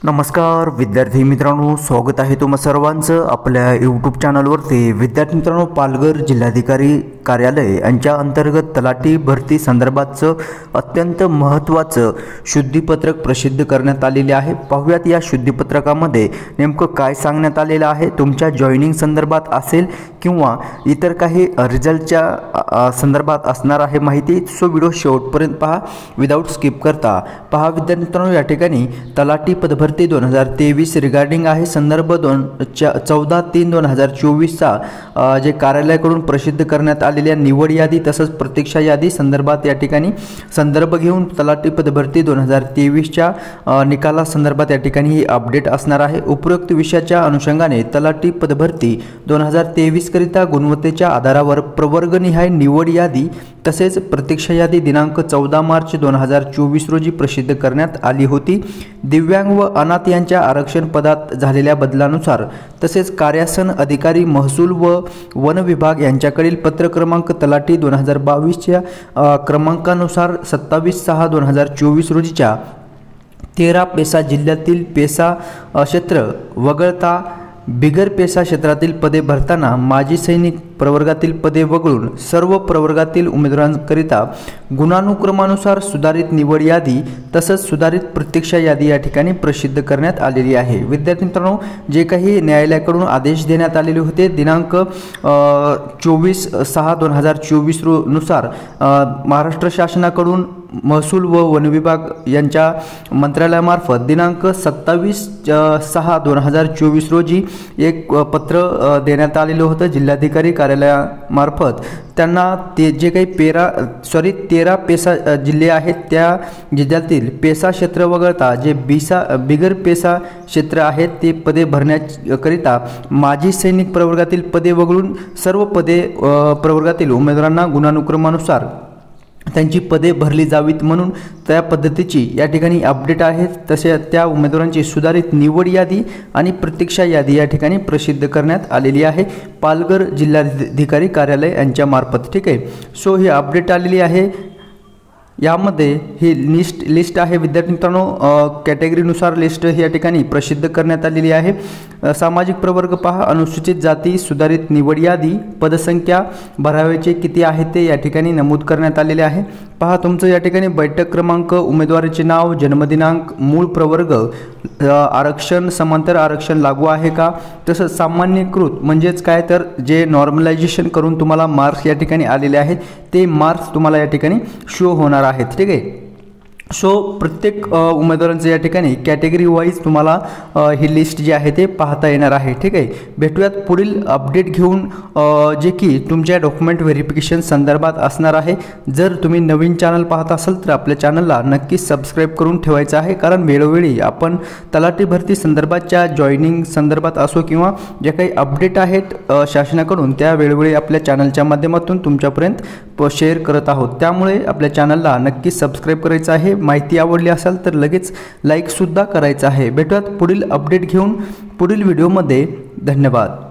नमस्कार विद्यार्थी मित्रांनो, स्वागत आहे तुम्हा सर्वांचं आपल्या यूट्यूब चॅनलवरती। विद्यार्थी मित्रांनो, पालघर जिल्हाधिकारी कार्यालय यांच्या अंतर्गत तलाठी भरती संदर्भातचं अत्यंत महत्त्वाचं शुद्धीपत्रक प्रसिद्ध करण्यात आलेले आहे। पाहूयात या शुद्धीपत्रकामध्ये नेमकं काय सांगण्यात आलेलं आहे। तुमच्या जॉईनिंग संदर्भात असेल किंवा इतर काही रिझल्टच्या संदर्भात असणार आहे माहिती। सो व्हिडिओ शेवटपर्यंत पहा, विदाउट स्किप करता पहा। विद्यार्थी मित्रांनो, या ठिकाणी तलाठी पदभरती 2023 रिगार्डिंग आहे। संदर्भ 14/3/2024 जे कार्यालयाकडून प्रसिद्ध करण्यात आलेल्या निवड यादी तसंच प्रतीक्षा यादी संदर्भात या ठिकाणी संदर्भ घेऊन तलाठी पदभरती 2023 निकाला संदर्भात या ठिकाणी ही अपडेट असणार आहे। उपरोक्त विषयाच्या अनुषंगाने तलाठी पदभरती 2023 करिता गुणवत्तेच्या आधारावर प्रवर्गनिहाय निवड यादी तसेच प्रतीक्षा यादी दिनांक 14 मार्च 2024 रोजी प्रसिद्ध करण्यात आली होती। दिव्यांग व अनाथ यांच्या आरक्षण पदात झालेल्या बदलानुसार तसेच कार्यासन अधिकारी महसूल व वन विभाग यांच्याकडील पत्र क्रमांक तलाठी 2022 क्रमांकानुसार 27/6/2024 रोजीच्या 13 पेसा जिल्ह्यातील पेसा क्षेत्र वगळता बिगर पेसा क्षेत्रातील पदे भरताना माजी सैनिक प्रवर्गातील पदे वगळून सर्व प्रवर्गातील उमेदवारांकरिता गुणानुक्रमानुसार सुधारित निवड यादी तसंच सुधारित प्रतीक्षा यादी या ठिकाणी प्रसिद्ध करण्यात आलेली आहे। विद्यार्थी मित्रांनो, जे काही न्यायालयाकडून आदेश देण्यात आलेले होते दिनांक 24/6/2024 नुसार महाराष्ट्र शासनाकडून महसूल व वन विभाग यांच्या मंत्रालयामार्फत दिनांक 27/6/2024 रोजी एक पत्र देण्यात आलेलं होतं जिल्हाधिकारी कार्यालयामार्फत। त्यांना ते जे काही 13 पेसा जिल्हे आहेत त्या जिल्ह्यातील पेसा क्षेत्र वगळता जे बिगर पेसा क्षेत्र आहेत ते पदे भरण्याकरिता माजी सैनिक प्रवर्गातील पदे वगळून सर्व पदे प्रवर्गातील उमेदवारांना गुणानुक्रमानुसार त्यांची पदे भरली जावीत म्हणून त्या पद्धतीची या ठिकाणी अपडेट आहे। तसे त्या उमेदवारांची सुधारित निवड यादी आणि प्रतीक्षा यादी या ठिकाणी प्रसिद्ध करण्यात आलेली आहे पालघर जिल्हाधिकारी कार्यालय यांच्या मार्फत। ठीक आहे, सो ही अपडेट आलेली आहे। यामध्ये ही लिस्ट आहे विद्यार्थी मित्रांनो, कॅटेगरीनुसार लिस्ट ही या ठिकाणी प्रसिद्ध करण्यात आलेली आहे। सामाजिक प्रवर्ग पहा, अनुसूचित जाती सुधारित निवड यादी पदसंख्या भराव्याचे किती आहे ते या ठिकाणी नमूद करण्यात आलेले आहे। पहा, तुमचं या ठिकाणी बैठक क्रमांक, उमेदवाराचे नाव, जन्मदिनांक, मूळ प्रवर्ग, आरक्षण समांतर आरक्षण लागू आहे का, तसंच सामान्यीकृत म्हणजेच काय तर जे नॉर्मलायझेशन करून तुम्हाला मार्क्स या ठिकाणी आलेले आहेत ते मार्क्स तुम्हाला या ठिकाणी शो होणार आहेत। ठीक आहे, सो प्रत्येक उमेदवारांचं या ठिकाणी कॅटेगरी वाईज तुम्हाला ही लिस्ट जी आहे ते पाहता येणार आहे। ठीक आहे, भेटूयात पुढील अपडेट घेऊन जे की तुमच्या डॉक्युमेंट व्हेरिफिकेशन संदर्भात असणार आहे। जर तुम्ही नवीन चॅनल पाहत असाल तर आपल्या चॅनलला नक्कीच सबस्क्राईब करून ठेवायचं आहे, कारण वेळोवेळी आपण तलाठी भरती संदर्भातच्या जॉईनिंग संदर्भात असो किंवा ज्या काही अपडेट आहेत शासनाकडून त्या वेळोवेळी आपल्या चॅनलच्या माध्यमातून तुमच्यापर्यंत शेअर करत आहोत। त्यामुळे आपल्या चॅनलला नक्कीच सबस्क्राईब करायचं आहे। माहिती आवडली असेल तर लगेच लाईक सुद्धा करायचं आहे। भेटूयात पुढील अपडेट घेऊन पुढील व्हिडिओमध्ये। धन्यवाद।